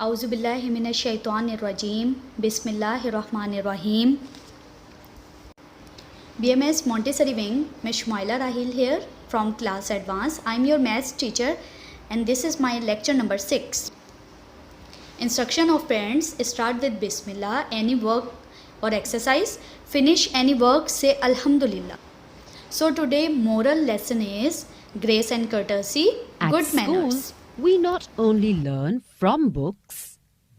औज़ुबिल्लाहिमिनश्शैतानिर्रजीम बिस्मिल्लाहिर्रहमानिर्रहीम। BMS Montessori Wing, Ms. Shumaila Rahil here from class Advance. I am your maths teacher and this is my lecture number 6. Instruction of parents: start with Bismillah. Any work or exercise, finish any work, say Alhamdulillah. So today moral lesson is grace and courtesy, good manners. We not only learn from books,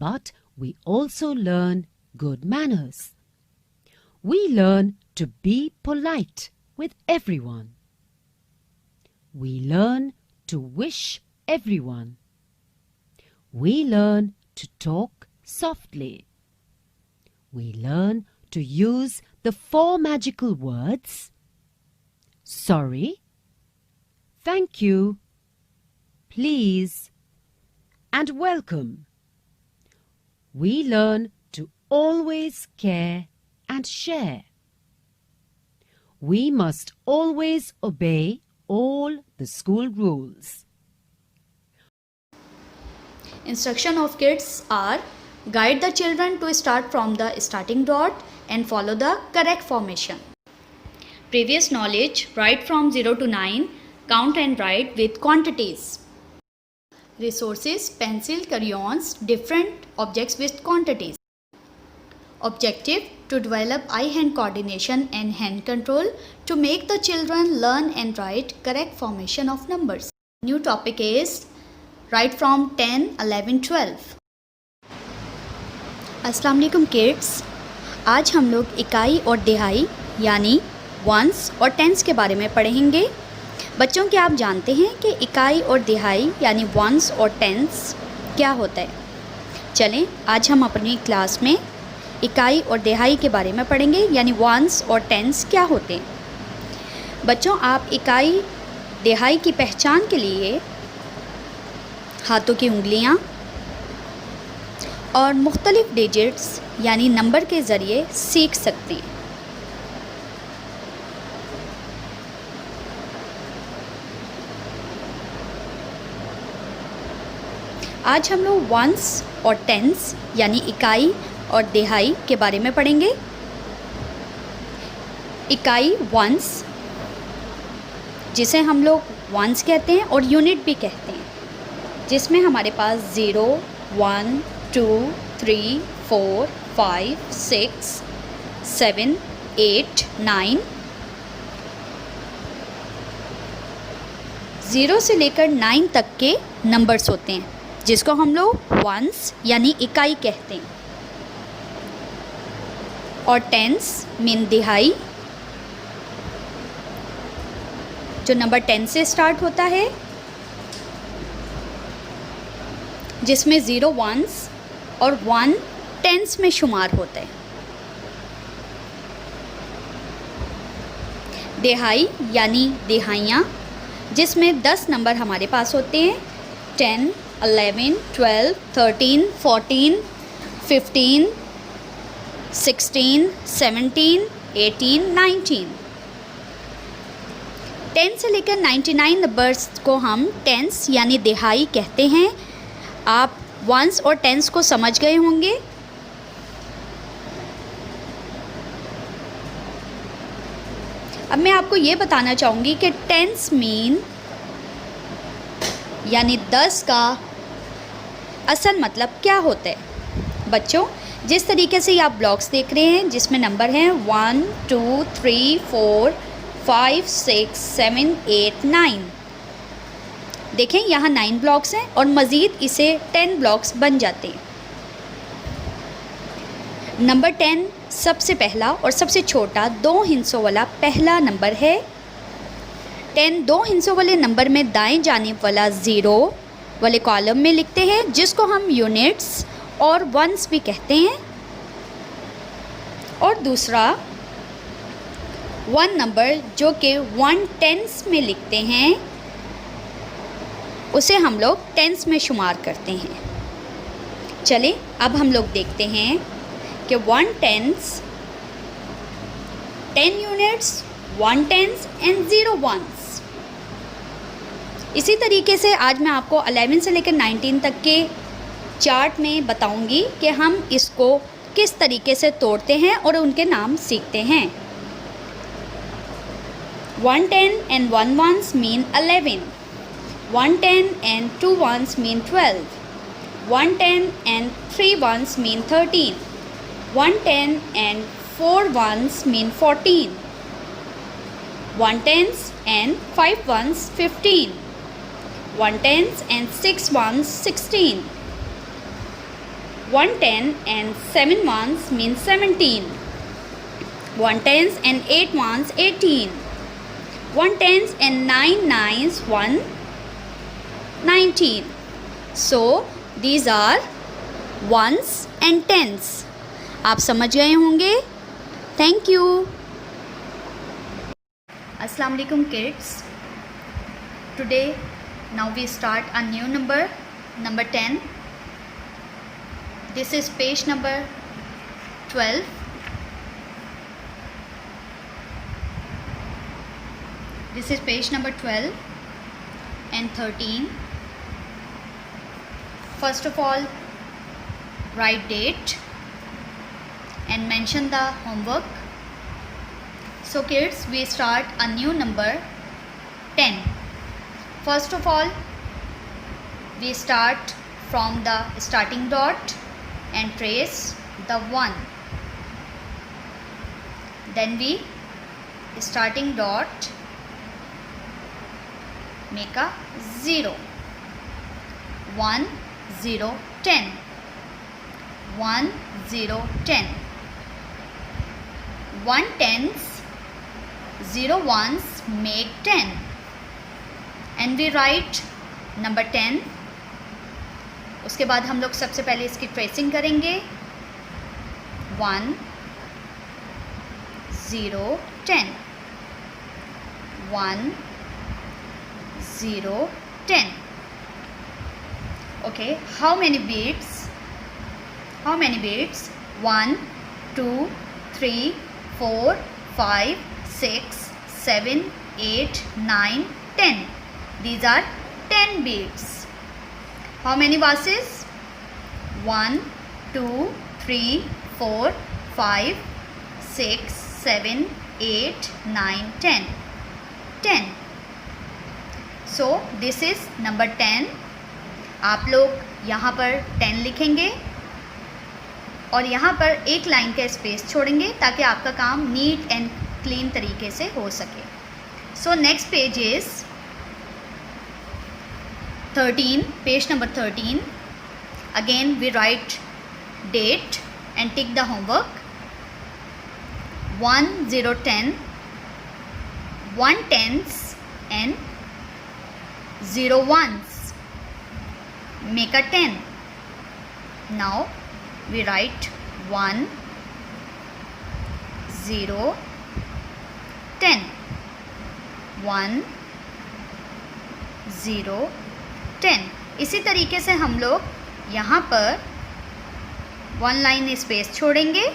but we also learn good manners. We learn to be polite with everyone. We learn to wish everyone. We learn to talk softly. We learn to use the 4 magical words: sorry, thank you, please, and welcome. We learn to always care and share. We must always obey all the school rules. Instruction of kids are: guide the children to start from the starting dot and follow the correct formation. Previous knowledge: write from 0 to 9, count and write with quantities. Resources: pencil, crayons, different objects with quantities. Objective: to develop eye-hand coordination and hand control to make the children learn and write correct formation of numbers. New topic is write from 10, 11, 12. अस्सलाम वालेकुम kids. आज हम लोग इकाई और दिहाई यानी once और tense के बारे में पढ़ेंगे। बच्चों, क्या आप जानते हैं कि इकाई और दिहाई यानी वंस और टेंस क्या होता है? चलें, आज हम अपनी क्लास में इकाई और दिहाई के बारे में पढ़ेंगे यानी वंस और टेंस क्या होते हैं। बच्चों, आप इकाई दिहाई की पहचान के लिए हाथों की उंगलियां और मुख्तलिफ डिजिट्स यानी नंबर के ज़रिए सीख सकते हैं। आज हम लोग वंस और टेंस यानी इकाई और दिहाई के बारे में पढ़ेंगे। इकाई वंस, जिसे हम लोग वंस कहते हैं और यूनिट भी कहते हैं, जिसमें हमारे पास 0, 1, 2, 3, 4, 5, 6, 7, 8, 9, 0 से लेकर 9 तक के नंबर्स होते हैं, जिसको हम लोग वंस यानी इकाई कहते हैं। और टेंस मीन दिहाई, जो नंबर 10 से स्टार्ट होता है, जिसमें 0 वंस और 1 टेंस में शुमार होता है। दिहाई यानी दिहाइयाँ, जिसमें 10 नंबर हमारे पास होते हैं: 10, 11, 12, 13, 14, 15, 16, 17, 18, 19। 10 से लेकर 99 नंबर्स को हम टेंस यानी दिहाई कहते हैं। आप वंस और टेंस को समझ गए होंगे। अब मैं आपको ये बताना चाहूँगी कि टेंस मीन यानी 10 का असल मतलब क्या होता है। बच्चों, जिस तरीके से ये आप ब्लॉक्स देख रहे हैं, जिसमें नंबर हैं 1, 2, 3, 4, 5, 6, 7, 8, 9। देखें, यहाँ 9 ब्लॉक्स हैं और मज़ीद इसे 10 ब्लॉक्स बन जाते हैं। नंबर 10 सबसे पहला और सबसे छोटा 2 हिस्सों वाला पहला नंबर है। 10 2 हिस्सों वाले नंबर में दाएं जानिब वाला 0 वाले कॉलम में लिखते हैं, जिसको हम यूनिट्स और वंस भी कहते हैं। और दूसरा 1 नंबर जो कि 1 टेंस में लिखते हैं, उसे हम लोग टेंस में शुमार करते हैं। चलिए, अब हम लोग देखते हैं कि 1 tens, 10 units, 1 tens and 0 ones. इसी तरीके से आज मैं आपको 11 से लेकर 19 तक के चार्ट में बताऊंगी कि हम इसको किस तरीके से तोड़ते हैं और उनके नाम सीखते हैं। 1 10 and 1 ones mean 11. 1 10 and 2 ones mean 12. 1 10 and 3 ones mean 13. 1 10 and 4 ones mean 14. 1 tens and 5 ones 15. 1 tens and 6 ones 16. 1 10 and 7 ones mean 17. 1 tens and 8 ones 18. 1 tens and 9 nines 1 19. So these are ones and tens. आप समझ गए होंगे। Thank you. अस्सलाम वालेकुम kids. Today now we start a new number 10. This is page number 12. This is page number 12 and 13. First of all, write date and mention the homework. So kids, we start a new number 10. First of all, we start from the starting dot and trace the 1. Then we starting dot make a 0. 1 0 10. 1 0 10. 1 tens 0 ones make 10. And we write number 10. उसके बाद हम लोग सबसे पहले इसकी tracing करेंगे। 1 0 10. 1 0 10. Okay, how many beats? 1 2 3 4 5 6 7 8 9 10. These are 10 beats. How many vases? 1 2 3 4 5 6 7 8 9 10. 10. So this is number 10. आप लोग यहाँ पर 10 लिखेंगे और यहाँ पर एक लाइन का स्पेस छोड़ेंगे ताकि आपका काम नीट एंड क्लीन तरीके से हो सके। So next page is 13, page number 13. Again we write date and tick the homework. 1 0 10. 1 tens and 0 ones make a 10. Now we write 1 0 10. 1 0 10. इसी तरीके से हम लोग यहाँ पर 1 लाइन स्पेस छोड़ेंगे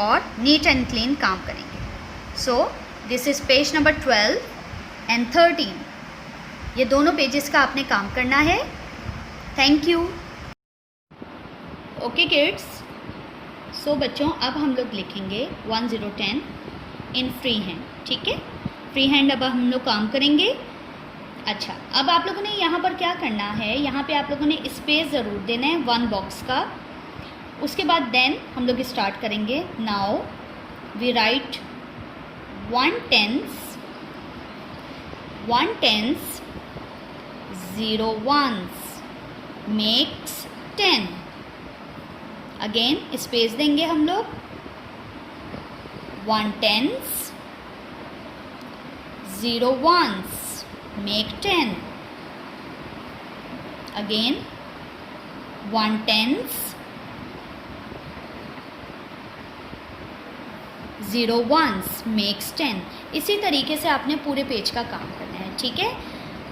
और नीट एंड क्लीन काम करेंगे। So this is page number 12 and 13. ये दोनों पेजेस का आपने काम करना है। Thank you. ओके किड्स, सो बच्चों अब हम लोग लिखेंगे 1 0 10 इन फ्री हैंड। ठीक है, फ्री हैंड अब हम लोग काम करेंगे। अच्छा, अब आप लोगों ने यहाँ पर क्या करना है, यहाँ पे आप लोगों ने स्पेस ज़रूर देना है 1 बॉक्स का। उसके बाद देन हम लोग स्टार्ट करेंगे। Now we write 1 tens 0 ones makes 10. Again space देंगे हम लोग। 1 tens 0 ones make 10. Again 1 tens 0 ones makes 10. इसी तरीके से आपने पूरे पेज का काम करना है। ठीक है,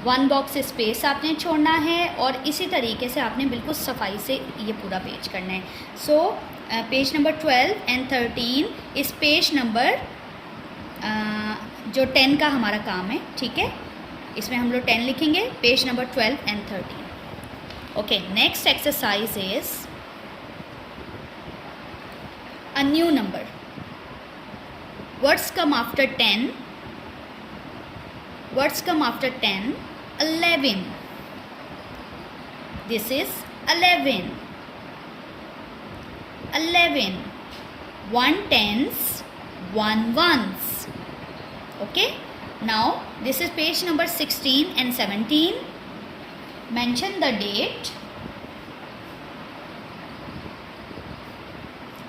1 बॉक्स स्पेस आपने छोड़ना है और इसी तरीके से आपने बिल्कुल सफाई से ये पूरा पेज करना है। सो पेज नंबर 12 एंड 13 इस पेज नंबर जो 10 का हमारा काम है। ठीक है, इसमें हम लोग 10 लिखेंगे, page number 12 and 13। Okay, next exercise is a new number. Words come after 10. Words come after 10. 11. This is 11. 11. 1 tens, 1 ones. Okay. Now this is page number 16 and 17. Mention the date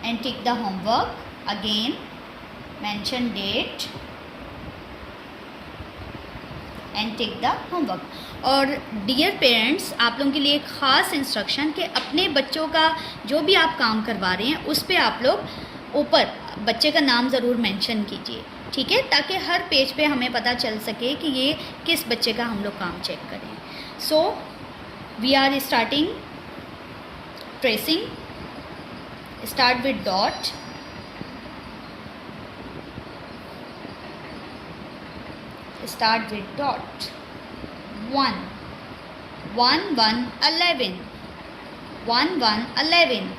and tick the homework. Again, mention date and take the homework. और dear parents, आप लोगों के लिए एक ख़ास instruction कि अपने बच्चों का जो भी आप काम करवा रहे हैं उस पर आप लोग ऊपर बच्चे का नाम ज़रूर मेंशन कीजिए, ठीक है, ताकि हर पेज पे हमें पता चल सके कि ये किस बच्चे का हम लोग काम चेक करें. So we are starting tracing. Start with dot. Start with dot. 1 1 1 11. 1 1 11.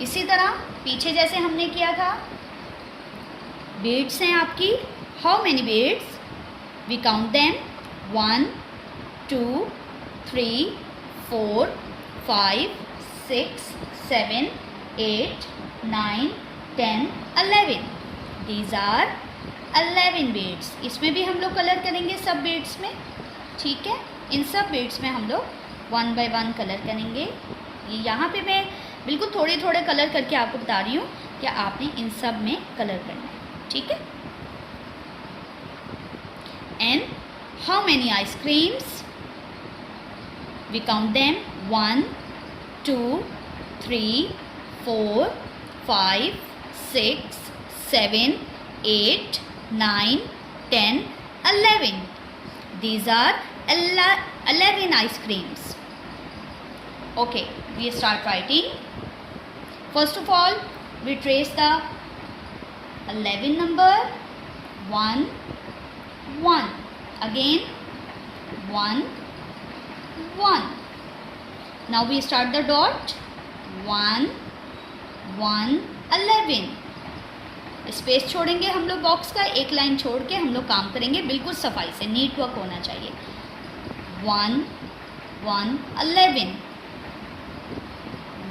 इसी तरह पीछे जैसे हमने किया था. बीड्स हैं आपकी. How many beads? We count them. 1 2 3 4 5 6 7 8 9 10 11. These are 11 beads. इसमें भी हम लोग कलर करेंगे सब बीड्स में, ठीक है. इन सब बीड्स में हम लोग 1 बाय 1 कलर करेंगे. ये यहाँ पे मैं बिल्कुल थोड़े थोड़े कलर करके आपको बता रही हूँ कि आपने इन सब में कलर करना है, ठीक है. And how many ice creams? We count them. 1 2 3 4 5 6 7 8 9 10 11. These are 11 ice creams. Okay, we start writing. First of all, we trace the 11 number. 1 1. Again 1 1. Now we start the dot. 1 1 11. Space छोड़ेंगे हम लोग बॉक्स का. एक line छोड़ के हम लोग काम करेंगे बिल्कुल सफाई से. नीट वर्क होना चाहिए. 1 1 11.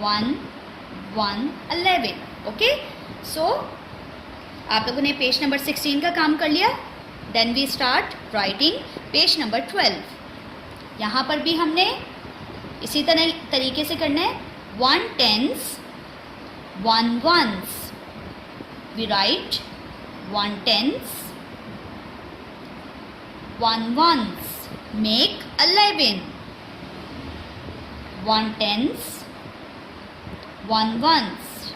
1 1 11. ओके. सो आप लोगों ने पेज नंबर 16 का काम कर लिया. Then we start writing page number 12. यहाँ पर भी हमने इसी तरीके से करना है. 1 tens, 1 ones. We write 1 tens, 1 ones. Make 11. 1 tens, 1 ones.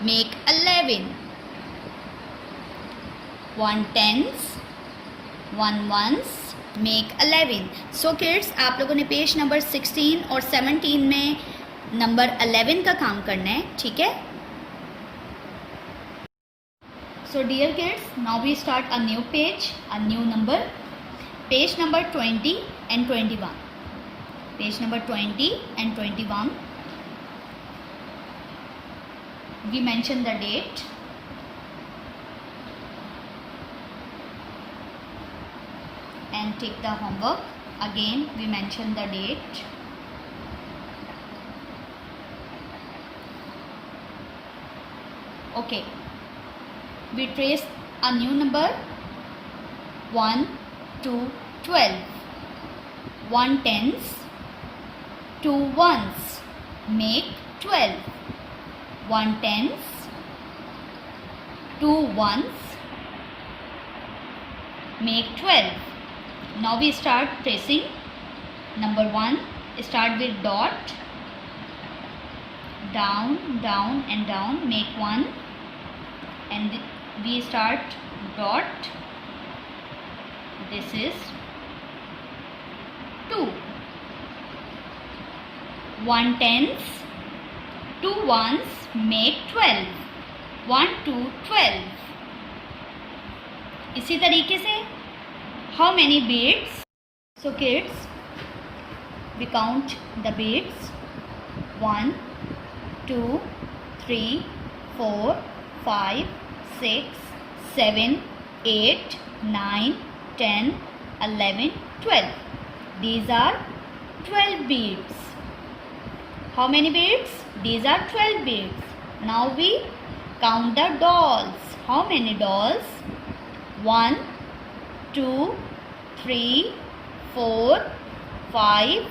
Make 11. 1 tens, 1 ones. Make 11. So kids, आप लोगों ने पेज नंबर 16 और 17 में नंबर 11 का काम करना है, ठीक है. So dear kids, now we start a new page, a new number. Page number 20 and 21. Page number 20 and 21. We mention the date. And take the homework. Again we mention the date. Okay. We trace a new number. 1 2 12. 1 tens, 2 ones. Make 12. 1 tens, 2 ones. Make 12. Now we start tracing. Number 1, start with dot. Down, down and down. Make 1. And we start dot. This is 2. 1 tens, 2 ones. Make 12. 1 2 12. इसी तरीके से how many beads? So kids, we count the beads. 1, 2, 3, 4, 5, 6, 7, 8, 9, 10, 11, 12. These are 12 beads. How many beads? These are 12 beads. Now we count the dolls. How many dolls? 1, 2, 3, 4, 5,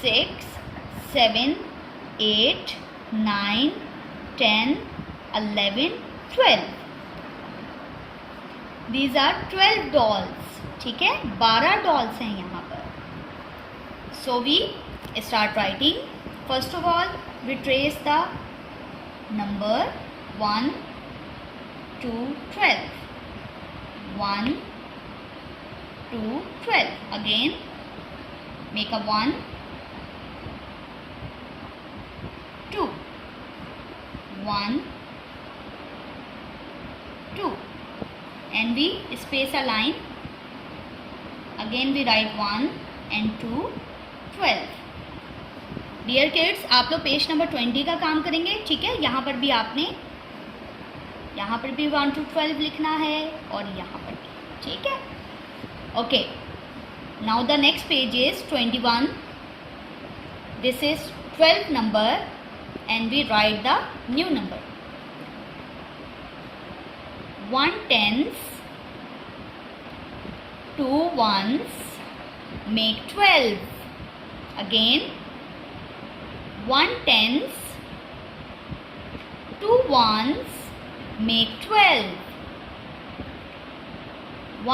6, 7, 8, 9, 10, 11, 12. These are 12 dolls. ठीक है, 12 dolls हैं यहाँ पर. So we start writing. First of all, we trace the number 1 to 12. 1, 2, 12. Again, make a 1, 2. 1, 2. And we space a line. Again we write 1 and 2, 12. Dear kids, आप लोग page number 20 का काम करेंगे. ठीक है, यहाँ पर भी आपने यहाँ पर भी 1 to 12 लिखना है और यहाँ पर भी. ठीक है, okay. Now the next page is 21. This is 12th number and we write the new number. 1 tens, 2 ones make 12. Again, 1 tens, 2 ones make 12.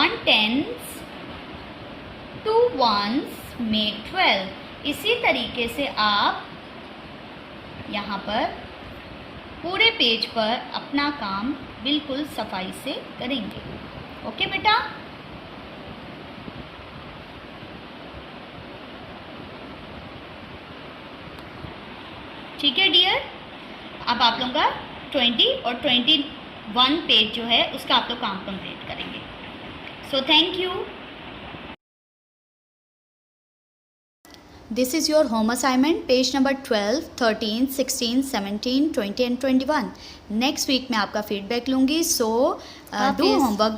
1 tens, 2 ones make 12. इसी तरीके से आप यहाँ पर पूरे पेज पर अपना काम बिल्कुल सफाई से करेंगे. ओके बेटा. ठीक है डियर, अब आप लोगों का 20 और 21 पेज जो है उसका आप लोग काम कंप्लीट करेंगे. So thank you. This is your home assignment, page number 12, 13, 16, 17, 20 and 21. Next week मैं आपका feedback लूँगी. So do homework.